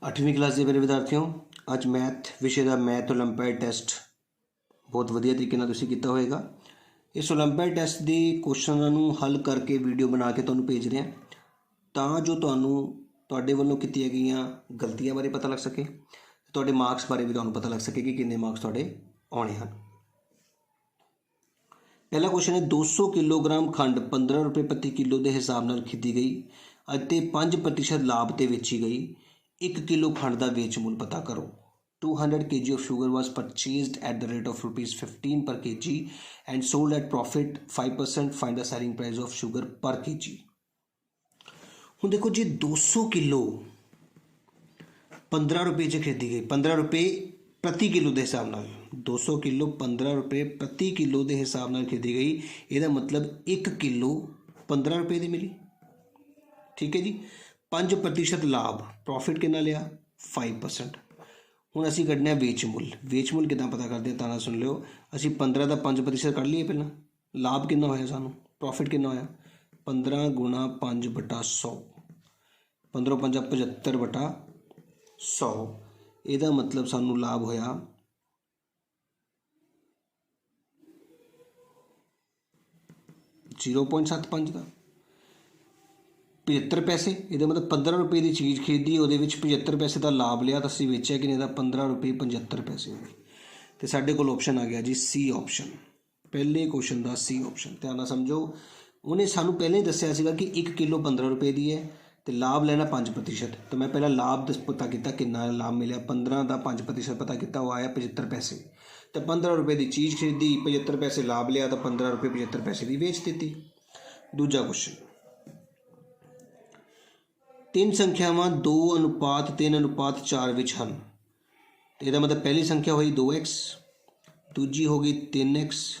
8वीं क्लास के मेरे विद्यार्थियों, अज मैथ विषय का मैथ ओलंपियाड टैसट बहुत वधिया तरीके नाल तुसीं कीता होएगा। इस ओलंपियाड टैसट के क्वेश्चनों नूं हल करके वीडियो बना के तुहानूं भेज रहे हैं तां जो तुहानूं तुहाडे वल्लों कीतीआं गईआं गलतियां बारे पता लग सके, तुहाडे मार्क्स बारे भी तुहानूं पता लग सके कि किन्ने मार्क्स तुहाडे आउणे हन। पहला क्वेश्चन है 200 किलोग्राम खंड 15 रुपये प्रति किलो के हिसाब नाल खरीदी गई ਅਤੇ 5% लाभ ते बेची गई। 1 किलो खंड का वेच मुल पता करो। 200 kg of sugar was purchased at the rate of ₹15 per kg and sold at profit 5%. Find the selling price of sugar per kg। हुण देखो जी 200 किलो 15 रुपये च खरीदी गई, 15 रुपये प्रति किलो के हिसाब नाल 200 किलो 15 रुपये प्रति किलो के हिसाब नाल खरीदी गई। ਇਹਦਾ मतलब 1 किलो 15 रुपये की मिली। ठीक है जी। 5% लाभ, प्रॉफिट कितना लिया 5%। हुण असीं कढने वेच मुल। वेच मुल किदां पता करते हैं, तां सुन लिओ। असीं 15 का 5% कढ लीए पहलां। लाभ कितना होया सानूं, प्रॉफिट कितना होया 15 गुणा 5/100, 15 5 75/100। ਇਹਦਾ मतलब सानूं लाभ होया 0.75 का 75 पैसे। ये मतलब 15 रुपये की चीज़ खरीदी, वो 75 पैसे का लाभ लिया, तो असीं वेचिया कि नहीं 15 रुपये 75 पैसे। तो साढ़े को ऑप्शन आ गया जी सी ऑप्शन। पहले क्वेश्चन का सी ऑप्शन ध्यान नाल समझो। उन्हें सानू पहले ही दस्सिया सीगा कि 1 किलो 15 रुपये की है तो लाभ लेना 5%। तो मैं पहला लाभ पता किया कितना लाभ मिला, 15 का 5% पता किया, वो आया 75 पैसे। तो 15 रुपये की चीज़ खरीदी, 75 पैसे लाभ लिया, तो 15 रुपये 75 पैसे की वेच दी। दूजा क्वेश्चन, 3 संख्यावां 2:3:4 विच हन। ਇਹਦਾ मतलब पहली संख्या हुई 2x, दूजी हो गई 3x,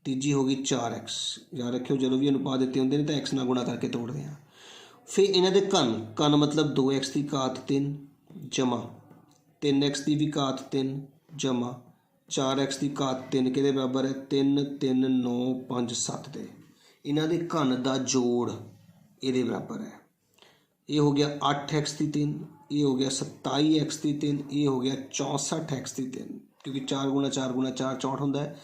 तीजी हो गई 4x। याद रखियो जो भी अनुपात दिते होंगे तो x ना गुणा करके तोड़ते हैं। फिर इन्हों के घन मतलब 2x की घात 3 जमा 3x की भी घात 3 जमा 4x की घात 3 के बराबर है 3 3 9 5 7 के। इन्हों के घन का जोड़ ये बराबर है। ये हो गया 8x की 3, ये हो गया 27x की 3, ये हो गया 64x की 3, क्योंकि 4 गुणा 4 गुणा 4 64 होंदा है।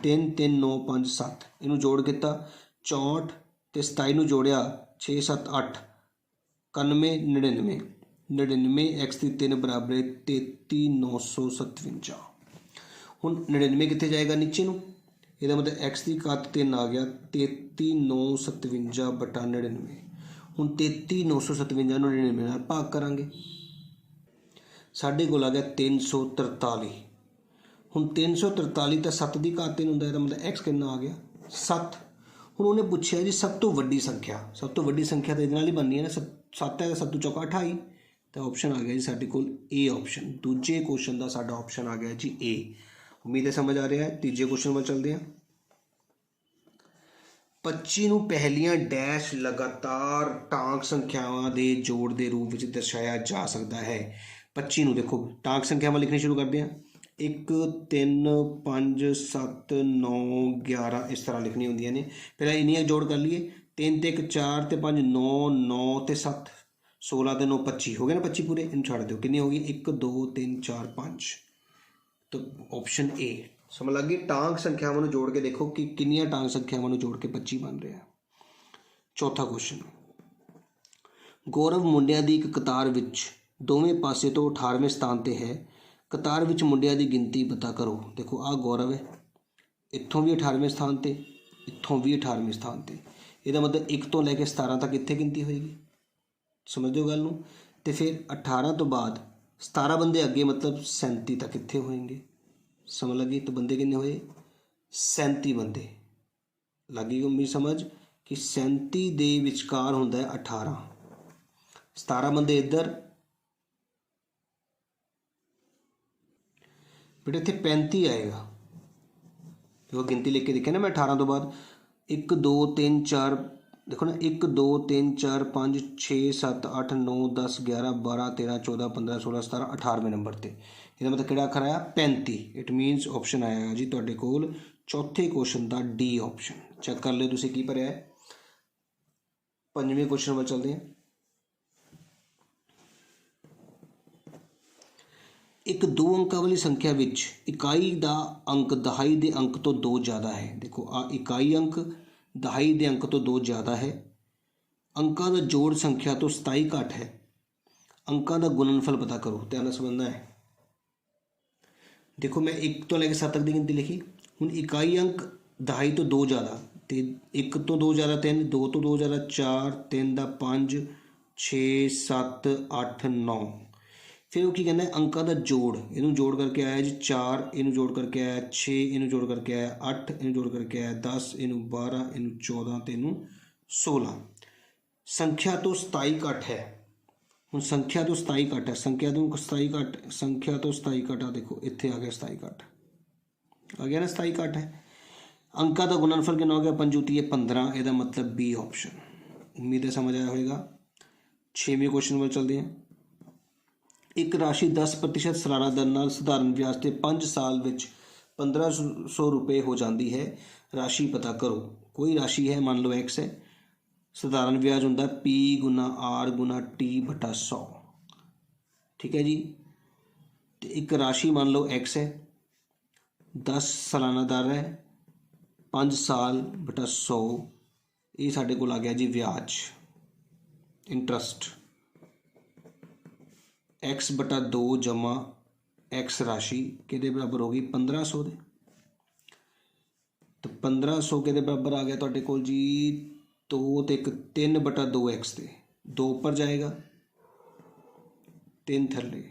3 3 9 5 7 इनू जोड़ किया 64 ते 27 जोड़िया 6 7 8 91 99 x की 3 बराबर है 33,957। हुण 99 कितने जाएगा नीचे नूं, ਇਹਦਾ मतलब x की घात 3 आ गया 33,957/99। ਹੁਣ 33,957 ਨੂੰ 99 ਨਾਲ ਭਾਗ ਕਰਾਂਗੇ, ਸਾਡੇ ਕੋਲ ਆ ਗਿਆ 343। ਹੁਣ 343 ਤਾਂ 7 ਦੀ ਘਾਤ 3 ਹੁੰਦਾ, ਇਹਦਾ मतलब x ਕਿੰਨਾ ਆ ਗਿਆ 7। ਹੁਣ ਉਹਨੇ ਪੁੱਛਿਆ ਜੀ ਸਭ ਤੋਂ ਵੱਡੀ ਸੰਖਿਆ, ਸਭ ਤੋਂ ਵੱਡੀ ਸੰਖਿਆ ਤਾਂ ਇਹਦੇ ਨਾਲ ਹੀ ਬਣਨੀ ਹੈ ਨਾ, 7 ਹੈ, 7 ਚੌਕਾ 28। ਤਾਂ ਆਪਸ਼ਨ ਆ ਗਿਆ ਜੀ ਸਾਡੇ ਕੋਲ ए ਆਪਸ਼ਨ। ਦੂਜੇ ਕੁਐਸਚਨ ਦਾ ਸਾਡਾ ਆਪਸ਼ਨ ਆ ਗਿਆ ਜੀ ए। ਉਮੀਦ ਹੈ ਸਮਝ ਆ ਰਿਹਾ ਹੈ। ਤੀਜੇ ਕੁਐਸਚਨ ਵੱਲ ਚੱਲਦੇ ਹਾਂ। 25 ਨੂੰ ਪਹਿਲੀਆਂ डैश लगातार टांक संख्यावां के जोड़ के रूप में दर्शाया जा सकता है। 25 ਨੂੰ देखो टांक संख्यावां लिखनी शुरू करते हैं। 1 3 5 7 9 11 इस तरह लिखनी होंदियां ने। पहले इन्नियां जोड़ कर लिए, 3 ते 1 4 ते 5 9 9 ते 7 16 ते 9 25 हो गए ना। 25 पूरे इन छड़ दो, कितनी होगी 1 2 3 4 5। तो ऑप्शन ए समझ लग गई। टांक संख्यावां नूं जोड़ के देखो कि कितनियां टांक संख्यावां नूं जोड़ के 25 बन रहा है। चौथा क्वेश्चन, गौरव मुंडिया की एक कतार विच दोवें पासे तो 18वें स्थान पर है। कतार विच मुंडिया की गिनती पता करो। देखो आ गौरव है, इत्थों भी 18वें स्थान पर, इत्थों भी 18वें स्थान पर। ਇਹਦਾ मतलब 1 तो लैके 17 तक कितने गिनती होएगी, समझ दो गल नूं। ते फिर 18 तो बाद 17 बंदे अगे मतलब 37 तक कितने होएंगे, समझ लगी। तो बंदे कितने हुए 37 बंदे। लगी मेरी समझ कि 37 दे विचकार होंदा है 18, 17 बंदे इधर, बेटे इत्थे 35 आएगा। जो गिनती लिख के देखिए ना मैं 18 तो बाद 1 2 3 4 देखो ना 1 2 3 4 5 6 7 8 9 10 11 12 13 14 15 16 17 18वें नंबर पर। ਇਹਦਾ मतलब ਕਿਹੜਾ ਅੱਖਰ ਆਇਆ 35। इट मीनस ऑप्शन आएगा जी ਤੁਹਾਡੇ ਕੋਲ चौथे क्वेश्चन का डी ऑप्शन। चेक कर लो ਤੁਸੀਂ ਕੀ ਭਰਿਆ ਹੈ। पंजवें क्वेश्चन ਵੱਲ चलते हैं। ਇੱਕ ਦੋ ਅੰਕਾਂ ਵਾਲੀ ਸੰਖਿਆ ਵਿੱਚ ਇਕਾਈ ਦਾ ਅੰਕ ਦਹਾਈ ਦੇ ਅੰਕ ਤੋਂ 2 ਜ਼ਿਆਦਾ ਹੈ। ਦੇਖੋ ਆ ਇਕਾਈ ਅੰਕ ਦਹਾਈ ਦੇ ਅੰਕ ਤੋਂ 2 ਜ਼ਿਆਦਾ ਹੈ। ਅੰਕਾਂ ਦਾ ਜੋੜ ਸੰਖਿਆ ਤੋਂ 27 ਘੱਟ ਹੈ। ਅੰਕਾਂ ਦਾ ਗੁਣਨਫਲ ਪਤਾ ਕਰੋ। ਧਿਆਨ ਨਾਲ ਸਮਝਣਾ ਹੈ। ਦੇਖੋ मैं 1 ਤੋਂ ਲੈ ਕੇ 7 तक ਦੀ ਗਿਣਤੀ ਲਿਖੀ। ਹੁਣ ਇਕਾਈ ਅੰਕ ਦਹਾਈ ਤੋਂ 2 ਜ਼ਿਆਦਾ, ਤੇ 1 ਤੋਂ 2 ਜ਼ਿਆਦਾ 3, 2 ਤੋਂ 2 ਜ਼ਿਆਦਾ 4, 3 ਦਾ 5, 6, 7, 8, 9। ਫਿਰ ਉਹ ਕੀ ਕਹਿੰਦਾ ਹੈ, ਅੰਕਾਂ ਦਾ ਜੋੜ। ਇਹਨੂੰ ਜੋੜ ਕਰਕੇ ਆਇਆ ਜੀ 4, ਇਹਨੂੰ ਜੋੜ ਕਰਕੇ ਆਇਆ 6, ਇਹਨੂੰ ਜੋੜ ਕਰਕੇ ਆਇਆ 8, ਇਹਨੂੰ ਜੋੜ ਕਰਕੇ ਆਇਆ 10, ਇਹਨੂੰ 12, ਇਹਨੂੰ 14 ਤੇ ਇਹਨੂੰ 16। ਸੰਖਿਆ ਤੋਂ 27 ਘੱਟ ਹੈ। ਹੁਣ ਸੰਖਿਆ ਤੋਂ 27 ਘੱਟ ਹੈ। ਸੰਖਿਆ ਤੋਂ 27 ਘੱਟ, ਸੰਖਿਆ ਤੋਂ 27 ਘੱਟ ਆ ਦੇਖੋ ਇੱਥੇ ਆ ਗਿਆ 27 ਘੱਟ ਆ ਗਿਆ ਨਾ, 27 ਘੱਟ ਹੈ। ਅੰਕਾਂ ਦਾ ਗੁਣਨਫਲ ਕਿੰਨਾ ਹੋ ਗਿਆ, 5 × 15। ਇਹਦਾ मतलब बी ऑप्शन। उम्मीद है समझ आया होगा। 6वें क्वेश्चन ਵੱਲ चलते हैं। एक राशि 10% सालाना दर ਨਾਲ ਸਧਾਰਨ ਵਿਆਜ ਤੇ 5 ਸਾਲ ਵਿੱਚ 1500 रुपये हो जाती है। राशि पता करो। कोई राशि है, मान लो x है। ਸਧਾਰਨ ਵਿਆਜ ਹੁੰਦਾ P × R × T / 100। ठीक है जी। तो एक राशि मान लो x है, 10 सालाना दर है, 5 साल / 100। ये साढ़े को आ गया जी ਵਿਆਜ, इंटरस्ट। x / 2 जमा x राशि के बराबर होगी 1500 ਦੇ। तो 1500 के बराबर आ गया ਤੁਹਾਡੇ ਕੋਲ जी 2 ਤੇ 3 / 2x ਤੇ 2 ਉੱਪਰ ਜਾਏਗਾ, 3 ਥੱਲੇ।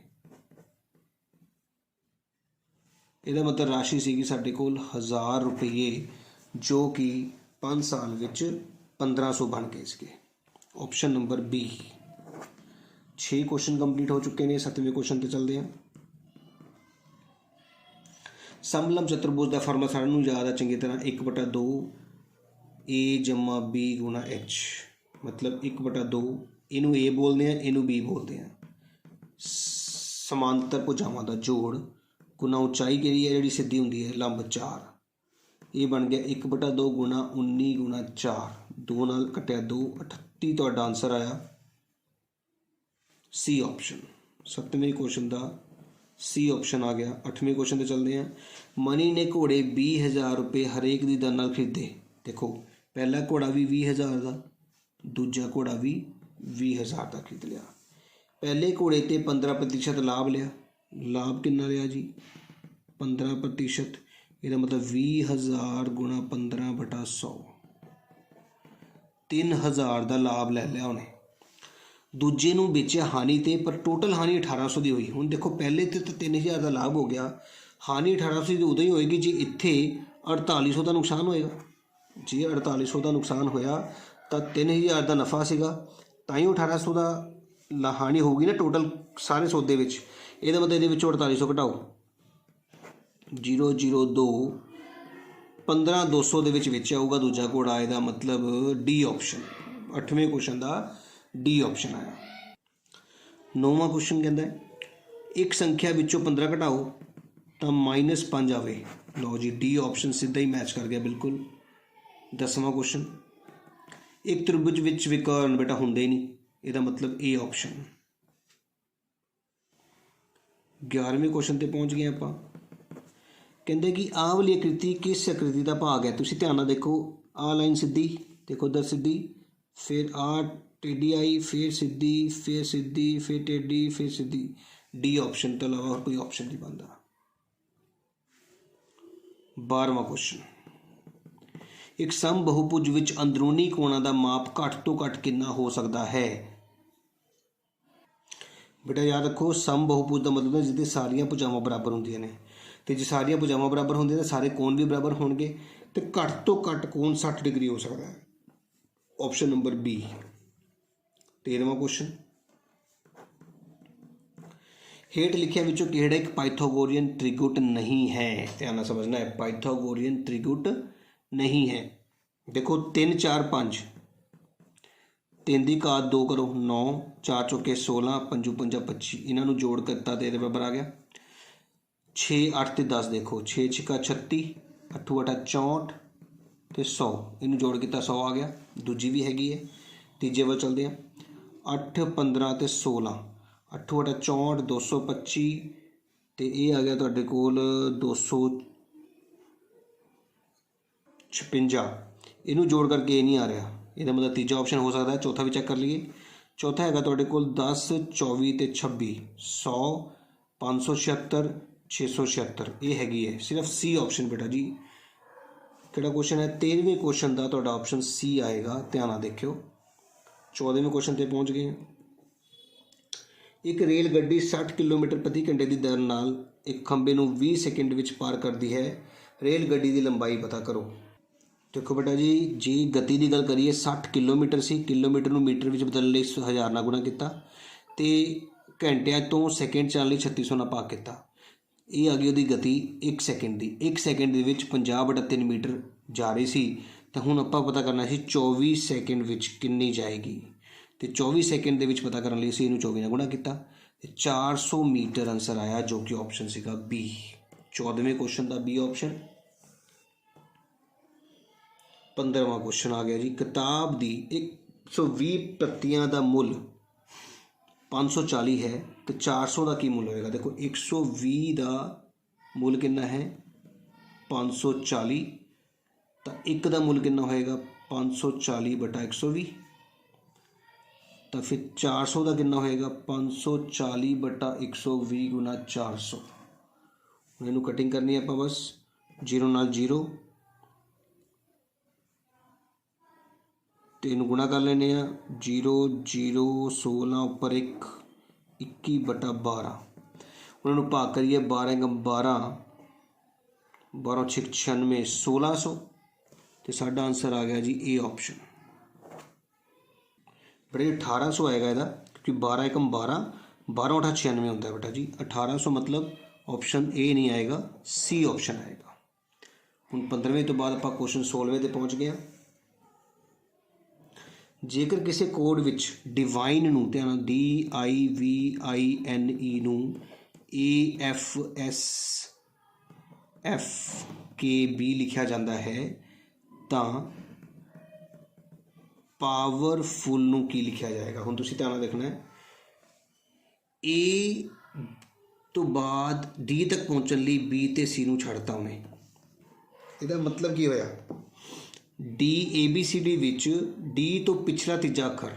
ਇਹਦਾ ਮਤਲਬ ਰਾਸ਼ੀ ਸੀਗੀ ਸਾਡੇ ਕੋਲ 1000 ਰੁਪਏ, ਜੋ ਕਿ 5 ਸਾਲ ਵਿੱਚ 1500 ਬਣ ਗਏ ਸੀਗੇ। Option number B. 6 question complete हो चुके हैं। 7वें क्वेश्चन ਤੇ ਚੱਲਦੇ ਹਾਂ। ਸਮਲੰਬ ਚਤੁਰਭੁਜ ਦਾ ਫਾਰਮੂਲਾ ਸਾਰਿਆਂ ਨੂੰ ਯਾਦ ਆ ਚੰਗੀ ਤਰ੍ਹਾਂ, 1/2 A जमा B × H, मतलब 1/2। ਇਹਨੂੰ A ਬੋਲਦੇ ਆ, ਇਹਨੂੰ B ਬੋਲਦੇ ਆ। ਸਮਾਂਤਰ ਭੁਜਾਵਾਂ ਦਾ ਜੋੜ ਗੁਣਾ ਉਚਾਈ ਕਿਹੜੀ ਹੈ, ਜਿਹੜੀ ਸਿੱਧੀ ਹੁੰਦੀ ਹੈ, ਲੰਬ 4। ਇਹ ਬਣ ਗਿਆ 1/2 × 19 × 4। 2 ਨਾਲ ਕੱਟਿਆ 2, 38 ਤੁਹਾਡਾ ਆਨਸਰ ਆਇਆ C ऑप्शन। 7वें क्वेश्चन ਦਾ C ऑप्शन आ गया। 8वें क्वेश्चन ਤੇ ਚੱਲਦੇ ਆ। ਮਨੀ ਨੇ ਘੋੜੇ 20000 ਰੁਪਏ ਹਰੇਕ ਦੀ ਦਰ ਨਾਲ ਖਰੀਦੇ। ਦੇਖੋ ਪਹਿਲਾ ਘੋੜਾ ਵੀ 20000 ਦਾ, ਦੂਜਾ ਘੋੜਾ ਵੀ 20000 ਦਾ ਖਰੀਦ ਲਿਆ। ਪਹਿਲੇ ਘੋੜੇ ਤੇ 15% ਲਾਭ ਲਿਆ। ਲਾਭ ਕਿੰਨਾ ਲਿਆ ਜੀ, 15%। ਇਹਦਾ ਮਤਲਬ 20000 × 15/100, 3000 ਦਾ ਲਾਭ ਲੈ ਲਿਆ ਉਹਨੇ। ਦੂਜੇ ਨੂੰ ਵੇਚਿਆ ਹਾਨੀ ਤੇ, ਪਰ ਟੋਟਲ ਹਾਨੀ 1800 ਦੀ ਹੋਈ। ਹੁਣ ਦੇਖੋ ਪਹਿਲੇ ਤੇ ਤਾਂ 3000 ਦਾ ਲਾਭ ਹੋ ਗਿਆ, ਹਾਨੀ 1800 ਦੀ ਉਦੋਂ ਹੀ ਹੋਏਗੀ ਜੇ ਇੱਥੇ 4800 ਦਾ ਨੁਕਸਾਨ ਹੋਏਗਾ। ਜੇ 4800 ਦਾ ਨੁਕਸਾਨ ਹੋਇਆ ਤਾਂ 3000 ਦਾ ਨਫਾ ਸੀਗਾ, ਤਾਂ ਹੀ 1800 ਦਾ ਹਾਨੀ ਹੋਊਗੀ ਨਾ ਟੋਟਲ ਸਾਰੇ ਸੌਦੇ ਵਿੱਚ। ਇਹਦਾ ਮਤਲਬ ਇਹਦੇ ਵਿੱਚੋਂ 4800 ਘਟਾਓ, 002, 15200 ਦੇ ਵਿੱਚ ਵੇਚਿਆ ਹੋਊਗਾ ਦੂਜਾ ਘੋੜਾ। ਇਹਦਾ ਮਤਲਬ D ऑप्शन। 8वें क्वेश्चन ਦਾ D ऑप्शन आया। 9वां क्वेश्चन कहता है एक संख्या विचों 15 घटाओ तो -5 आवे। लो जी D ऑप्शन सीधा ही मैच कर गया बिल्कुल। 10वां क्वेश्चन एक त्रिभुज विच विकर्ण बेटा होंदे ही नहीं, ਇਹਦਾ मतलब A ऑप्शन। 11वें क्वेश्चन ਤੇ ਪਹੁੰਚ ਗਏ ਆਪਾਂ। ਕਹਿੰਦੇ ਕਿ ਆਹ ਵਾਲੀ ਆਕ੍ਰਿਤੀ ਕਿਸ ਆਕ੍ਰਿਤੀ ਦਾ ਭਾਗ ਹੈ। ਤੁਸੀਂ ਧਿਆਨ ਨਾਲ ਦੇਖੋ, ਆਹ ਲਾਈਨ ਸਿੱਧੀ, ਦੇਖੋ ਉਧਰ ਸਿੱਧੀ, ਫਿਰ ਆਹ ਟੇਢੀ आई, फिर सीधी, फिर सीधी, फिर टेढ़ी, फिर सीधी। D ऑप्शन तो अलावा और कोई ऑप्शन नहीं बनता। 12वां क्वेश्चन एक सम बहुभुज विच अंदरूनी कोणां दा माप घट तो घट कितना हो सकता है। बेटा याद रखो, सम बहुभुज का मतलब है जिहदे सारियां भुजावां बराबर होंदियां ने, ते जे सारियां भुजावां बराबर होंदियां तां सारे कोण भी बराबर होणगे, ते घट तो घट कोण 60 डिग्री हो सकता है। Option number B। 13वां क्वेश्चन हेठ लिखिया विचों किहड़ा एक पाइथागोरियन त्रिगुट नहीं है। ध्यान नाल समझना है, पाइथागोरियन त्रिगुट नहीं है। देखो 3 4 5, 3 ਦੀ ਘਾਤ 2 करो 9, 4 चौके 16, 5 5 25। इन्हों जोड़ करता तो ये बराबर आ गया 6 8 ਤੇ 10। देखो 6 6 36, 8 8 64 ਤੇ 100। इनू जोड़ किया 100 आ गया। दूजी भी हैगी है। तीजे वाल चलते हैं। 8 15 ਤੇ 16, 8 8 64, 225, तो ये आ गया तुहाडे कोल 256। इनू जोड़ करके ये नहीं आ रहा, ਇਹਦਾ मतलब तीजा ऑप्शन हो सकता है। चौथा भी चेक कर लीए। चौथा है तुहाडे कोल 10, 24 ते 26, 100, 576, 676। ये हैगी है सिर्फ सी ऑप्शन बेटा जी। ਕਿਹੜਾ क्वेश्चन है 13वें क्वेश्चन का तुहाडा ऑप्शन सी आएगा। ध्यान नाल देखियो। 14वें क्वेश्चन ते पहुँच गए। एक रेल गड्डी 60 किलोमीटर प्रति घंटे की दर नाल एक खंबे नूं 20 सेकंड विच पार करती है। रेल गड्डी की लंबाई पता करो। देखो बेटा जी, जी गति की गल करिए 60 किलोमीटर सी, किलोमीटर नूं मीटर विच बदलण लई 1000 नाल गुणा किया, तो घंटिया तो सेकंड चलण लई 3600 नाल भाग किया। ये आ गई उसकी गति 1 सेकंड की। 1 सेकंड दे विच 50/3 मीटर जा रही सी, तो हुण आपां पता करना सी 24 सेकंड विच कितनी जाएगी। तो 24 सेकंड दे विच पता करने लई इनू 24 नाल गुणा किया, 400 मीटर आंसर आया, जो कि ऑप्शन सीगा बी। 14वें क्वेश्चन का बी ऑप्शन। 15वां क्वेश्चन आ गया जी। किताब की 120 प्रतियां का मुल 540 है, तो 400 का की मुल होएगा। देखो 120 का मुल कितना है 540, तो एक का मुल कितना होएगा 540/120, तो फिर 400 का कितना होएगा 540/120 गुना 400। इनू कटिंग करनी है आप बस, 0 नाल 0, तो इनू गुणा कर लेने 0 0 16 उपर 1 21/12। उन्होंने भाग करिए 12 × 12, 12 6 96, 1600। तो साडा आंसर आ गया जी ए ऑप्शन। बेटा जी 1800 आएगा इहदा, क्योंकि 12 × 12, 12 × 8 96 होता है बेटा जी। 1800 मतलब ऑप्शन ए नहीं आएगा, सी ऑप्शन आएगा। हुण 15वें तो बाद आप क्वेश्चन 16वें ते पहुँच गए। जेकर किसी कोड विच डिवाइन नूं, ध्यान DIVINE नूं AFSFKB लिखा जाता है, तो पावरफुल नूं की लिखा जाएगा। हुण तुसीं ध्यान नाल देखना है, ए तो बाद डी तक पहुँचने लिए बी ते सी नूं छड्डता उन्हें। इहदा मतलब की होया, DABCD विच डी तो पिछला तीजा अखर,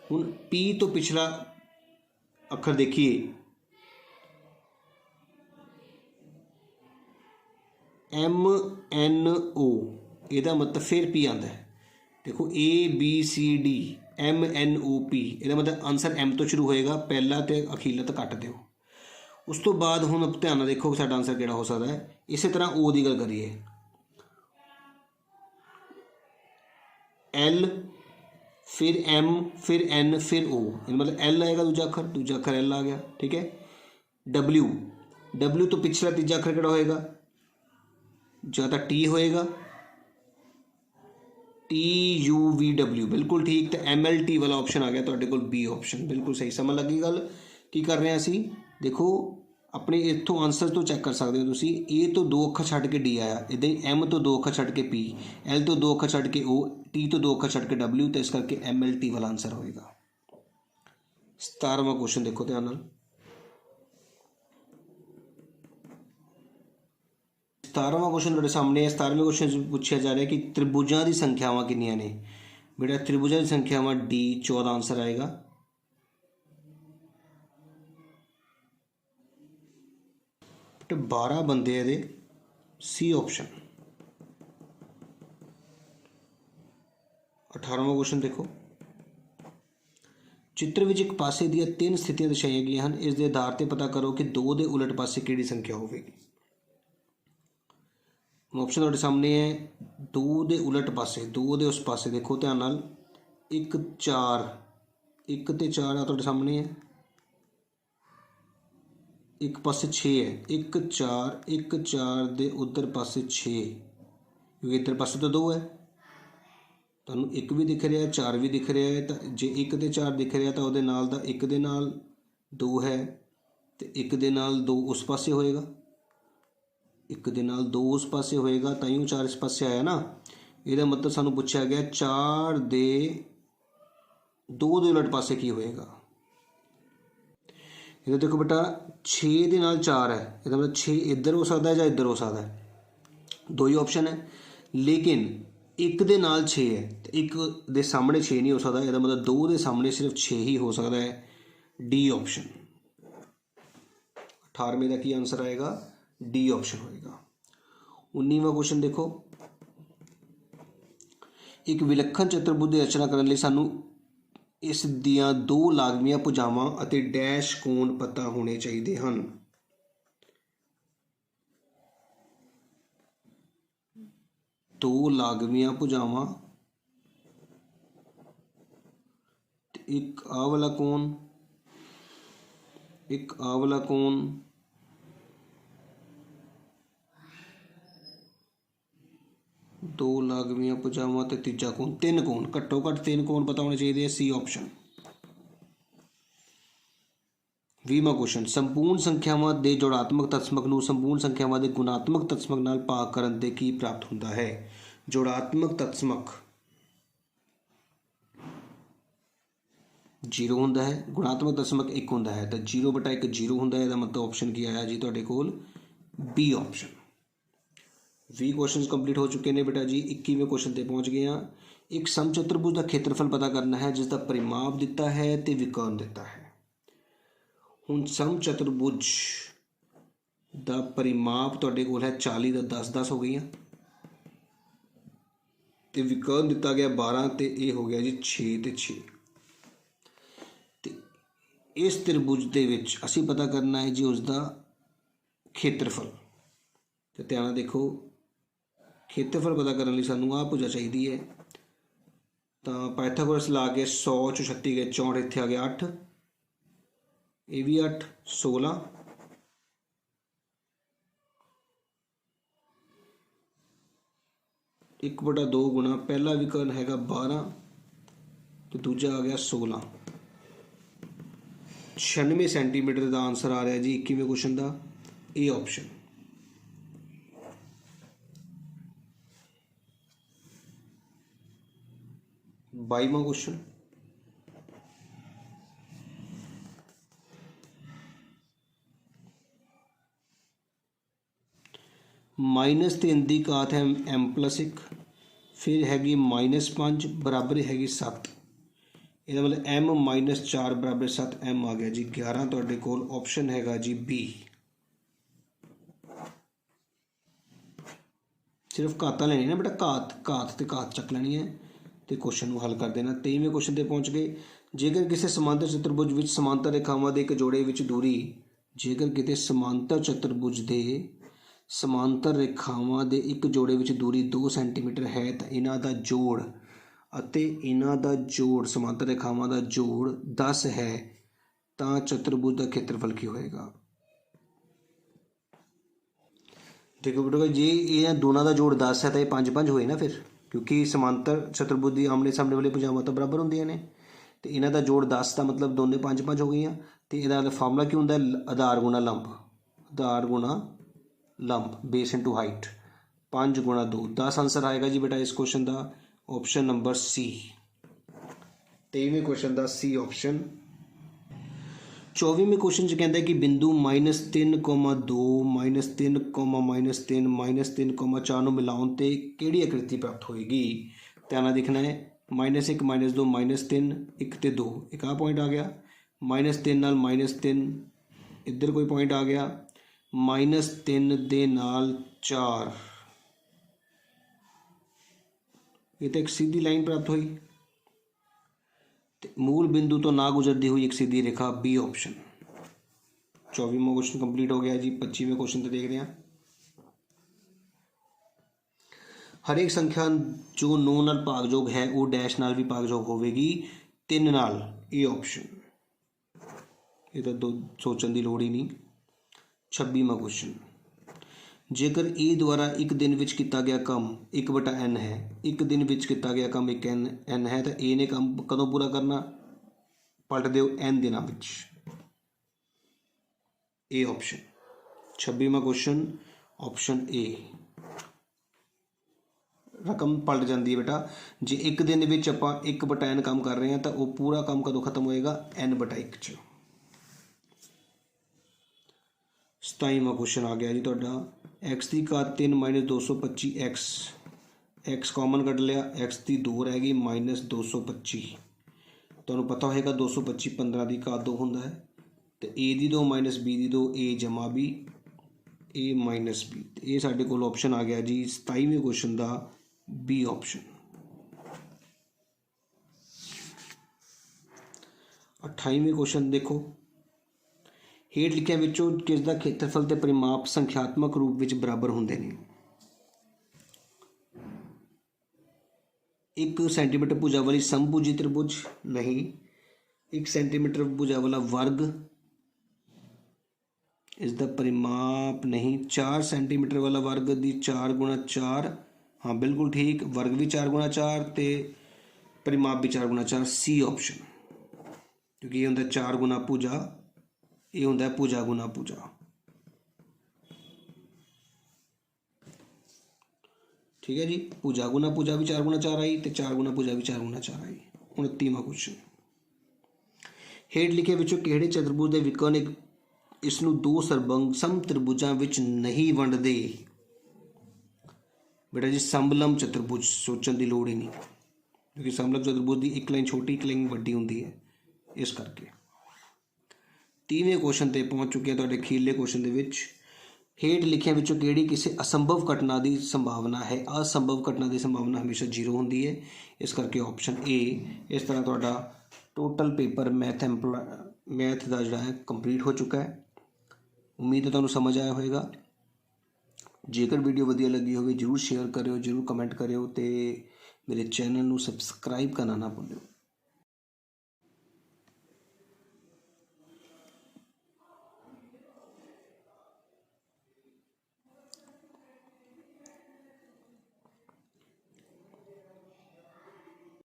हुण पी तो पिछला अखर देखिए MNO, ਇਹਦਾ मतलब फिर पी आता है। देखो ABCD MNOP, ਇਹਦਾ मतलब आंसर M तो शुरू होएगा, पहला तो अखीरला तो कट दो। उस तो बाद हुण ध्यान नाल देखो साडा आंसर किहड़ा हो सकता है। इस तरह O की गल करिए, L फिर M फिर N फिर O, मतलब L आएगा दूजा अखर L आ गया, ठीक है। W तो पिछला तीजा अखर किहड़ा होएगा, ज़्यादा T होएगा, TUVW, बिल्कुल ठीक। तो MLT वाला ऑप्शन आ गया तुहाडे कोल बी ऑप्शन, बिल्कुल सही। समझ लगी गल की कर रहे हैं असी। देखो अपने इत्थों आंसर तो चैक कर सकते हो तुसी, ए तो 2 अखर छड्ड के डी आया, इदां ही M तो 2 अखर छड्ड के P, L तो 2 अखर छड्ड के O, T तो 2 अखर छड्ड के W, तो इस करके MLT वाला आंसर होएगा। 17वां क्वेश्चन देखो ध्यान नाल। 17वां क्वेश्चन तुहाडे सामने है। 17वें क्वेश्चन पूछा जा रहा है कि त्रिभुजां की संख्यावां कितनियां ने। बेटा त्रिभुजां की संख्यावां D 14 आंसर आएगा। बेटा 12 बंदे ये सी ऑप्शन। 18वां क्वेश्चन देखो, चित्र विच एक पासे दी 3 स्थितियां दर्शाई गई हैं, इस दे आधार पर पता करो कि 2 के उलट पासे किहड़ी संख्या होगी। ऑप्शन तुहाडे सामने है, 2 के उलट पासे, 2 के उस पासे देखो ध्यान नाल, 1 4, 1 ते 4 तुहाडे सामने है, एक पासे 6 है, 1 4, 1 4 दे उधर पासे 6, क्योंकि इधर पासे तो 2 है, तुहानूं 1 भी दिख रहा है 4 भी दिख रहा है, तो जे 1 ते 4 दिख रहा तो उहदे नाल दा 1 दे नाल 2 है, तो 1 दे नाल 2 उस पासे होएगा, 1 दे नाल 2 उस पासे होएगा, ताइयों 4 इस पासे आया ना। ਇਹਦਾ मतलब सानू पूछा गया 4 दे 2 दे उलट पासे की होएगा। इधर देखो बेटा 6 ਦੇ ਨਾਲ 4 है, ਇਹਦਾ मतलब 6 ਇੱਧਰ ਹੋ ਸਕਦਾ ਜਾਂ ਇੱਧਰ ਹੋ ਸਕਦਾ ਹੈ, ਦੋ ਹੀ ਆਪਸ਼ਨ ਹੈ। ਲੇਕਿਨ ਇੱਕ ਦੇ ਨਾਲ 6 ਹੈ ਤੇ ਇੱਕ ਦੇ ਸਾਹਮਣੇ 6 ਨਹੀਂ ਹੋ ਸਕਦਾ, ਇਹਦਾ मतलब ਦੋ ਦੇ ਸਾਹਮਣੇ ਸਿਰਫ 6 ਹੀ ਹੋ ਸਕਦਾ ਹੈ। डी ऑप्शन 18वें का की आंसर आएगा, डी ऑप्शन होएगा। 19वां क्वेश्चन देखो, एक विलक्षण चतुर्भुज की रचना करने ਲਈ ਸਾਨੂੰ ਇਸ ਦੀਆਂ ਦੋ ਲਾਗਮੀਆਂ ਭੁਜਾਵਾਂ ਅਤੇ ਡੈਸ਼ ਕੋਣ ਪਤਾ ਹੋਣੇ ਚਾਹੀਦੇ ਹਨ। ਦੋ ਲਾਗਮੀਆਂ ਭੁਜਾਵਾਂ ਤੇ ਇੱਕ ਆਹ ਵਾਲਾ ਕੋਣ, एक आ वाला कोण, दो लागवियां भुजावां ते तीजा कोण, तीन कोण, घट्टो घट्ट तीन कोण पता होने चाहिए। C option. 20वां क्वेश्चन, संपूर्ण संख्यावां दे जोड़ात्मक तत्समक नूं संपूर्ण संख्यावां दे गुणात्मक तत्समक नाल भाग करन ते की प्राप्त हुंदा है। जोड़ात्मक तत्समक 0 होंदा है, गुणात्मक दशमक 1 होंदा है, तो 0/1 0 होंदा है। इसका मतलब ऑप्शन की आया जी तुहाडे कोल बी ऑप्शन। 20 क्वेश्चन कंप्लीट हो चुके हैं बेटा जी। 21वें क्वेश्चन ते पहुँच गए हैं। एक समचतुर्भुज का क्षेत्रफल पता करना है जिसका परिमाप दिता है तो विकर्ण दिता है। हुण समचतुर्भुज का परिमाप तुहाडे कोल है 40 का 10 10 हो गई, तो विकर्ण दिता गया 12, तो ये हो गया जी 6 ते 6। इस त्रिभुज के विच असी पता करना है जी उसका खेत्रफल। तो ध्यान देखो, खेत्रफल पता करने लिए सानू आ भुजा चाहिए है। तो पाइथागोरस ला के 100 चों 36 गए 64, इत्थे आ गया 8, ये भी 8 16, एक बटा 2 गुणा पहला विकर्ण हैगा 12 तो दूजा आ गया 16, 96 सेंटीमीटर का आंसर आ रहा है जी 21वें क्वेश्चन का, ए ऑप्शन। बाईवां क्वेश्चन, -3 की घात है m+1, फिर हैगी -5 बराबर हैगी 7, ਇਹਦਾ मतलब m-4 बराबर 7, m आ गया जी 11। ਤੁਹਾਡੇ ਕੋਲ ऑप्शन हैगा जी बी। सिर्फ घातां लेनी ना बेटा, घात ते घात चक लेनी है तो क्वेश्चन को हल कर देना। 23वें क्वेश्चन ते पहुँच गए। जेकर किसी समांतर चतुर्भुज विच समांतर रेखावां दे एक जोड़े विच दूरी, जेकर किसी समांतर चतुर्भुज दे समांतर रेखावां दे एक जोड़े विच दूरी 2 सेंटीमीटर है तो इन्हां दा जोड़ ਅਤੇ ਇਹਨਾਂ ਦਾ ਜੋੜ समांतर रेखावां ਦਾ ਜੋੜ 10 है तो चतुर्भुज का खेत्रफल की होएगा। देखो बेटा जी ये दोनों का जोड़ 10 है तो ये 5-5 होए ना फिर, क्योंकि समांतर चतुर्भुज की आमने सामने वाली भुजावां तो बराबर होंदियां ने, तो इन्हां दा जोड़ 10 का मतलब दोनों 5-5 हो गई। तो इसका फार्मूला की होंदा है आधार गुणा लंब, आधार गुणा लंब बेस इंटू हाइट, 5 गुणा 2 10 आंसर आएगा जी बेटा इस क्वेश्चन का, ऑप्शन नंबर सी। 23वें क्वेश्चन का सी ऑप्शन। 24वें क्वेश्चन कहता है कि बिंदु -3,2 -3, -3,4 मिलाउण ते किहड़ी आकृति प्राप्त होएगी। ध्यान देखना है, -1 -2 -3 1 ते 2, एक आ पॉइंट आ गया, -3 नाल -3 इधर कोई पॉइंट आ गया, -3 दे नाल 4, ये तो एक सीधी लाइन प्राप्त हुई। मूल बिंदु तो ना गुजरती हुई एक सीधी रेखा, बी ऑप्शन। 24वां क्वेश्चन कंप्लीट हो गया जी। 25वें क्वेश्चन तो देख रहे हैं। हर एक संख्या जो 9 नाल भागयोग है वो डैश नाल भी भागयोग होगी 3 नाल, ए ऑप्शन। ये तो दो सोचने की लोड़ ही नहीं। 26वां क्वेश्चन, जेकर ए द्वारा एक दिन विच किया गया काम 1/n है, एक दिन विच किया गया काम 1n है, तो ए ने काम कदों पूरा करना, पलट दो n दिनों विच, ए ऑप्शन। 26वां क्वेश्चन ऑप्शन ए, रकम पलट जाती है बेटा। जे एक दिन विच आपां 1/n काम कर रहे हैं तो वह पूरा काम कदों खत्म होएगा, n/1 च। 27वां क्वेश्चन आ गया जी तुहाडा। एक्स की घात 3 माइनस 225 एक्स कॉमन कट लिया, एक्स की 2 रह गई माइनस 225। तुहानूं पता होएगा 225 15 की घात 2 हुंदा है, तो ए की 2 माइनस बी की 2 ए जमा बी ए माइनस बी। ये साडे कोल ऑप्शन आ गया जी 27वें क्वेश्चन का बी ऑप्शन। 28वें क्वेश्चन देखो, हेठ लिखिया विचों किसका खेत्रफल ते परिमाप संख्यात्मक रूप विच बराबर हुंदे ने। 1 सेंटीमीटर भुजा वाली समभुजी त्रिभुज नहीं, 1 सेंटीमीटर भुजा वाला वर्ग इसका परिमाप नहीं, 4 सेंटीमीटर वाला वर्ग दी 4 गुणा 4, हाँ बिल्कुल ठीक, वर्ग भी 4 गुणा 4 ते परिमाप भी 4 गुणा 4, सी ऑप्शन, क्योंकि ये होंदा 4 गुणा भुजा, ये होंदा भुजा गुणा भुजा। ठीक है जी, भुजा गुणा भुजा भी 4 गुणा 4 आई, तो 4 गुणा भुजा भी 4 गुणा 4 आई। 29वां क्वेश्चन, हेठ लिखे विचों किहड़े चतुर्भुज के विकर्ण इसनूं 2 सरबंग सम त्रिभुजां विच नहीं वंडदे। बेटा जी समलंब चतुर्भुज सोचण की लोड़ ही नहीं, क्योंकि समलंब चतुर्भुज की एक लाइन छोटी एक लाइन वड्डी हुंदी है, इस करके। 30वें क्वेश्चन ते पहुँच चुके हैं तुहाडे अखीरले क्वेश्चन दे विच। हेठ लिखिया विचों किहड़ी किसी असंभव घटना की संभावना है। असंभव घटना की संभावना हमेशा 0 होंदी है, इस करके ऑप्शन ए। इस तरह तुहाडा टोटल पेपर मैथ का जिहड़ा है कंप्लीट हो चुका है। उम्मीद है तुहानूं समझ आया होएगा। जेकर वीडियो वधिया लगी होवे जरूर शेयर करियो, जरूर कमेंट करियो, ते मेरे चैनल नूं सबसक्राइब करना ना भुल्लियो।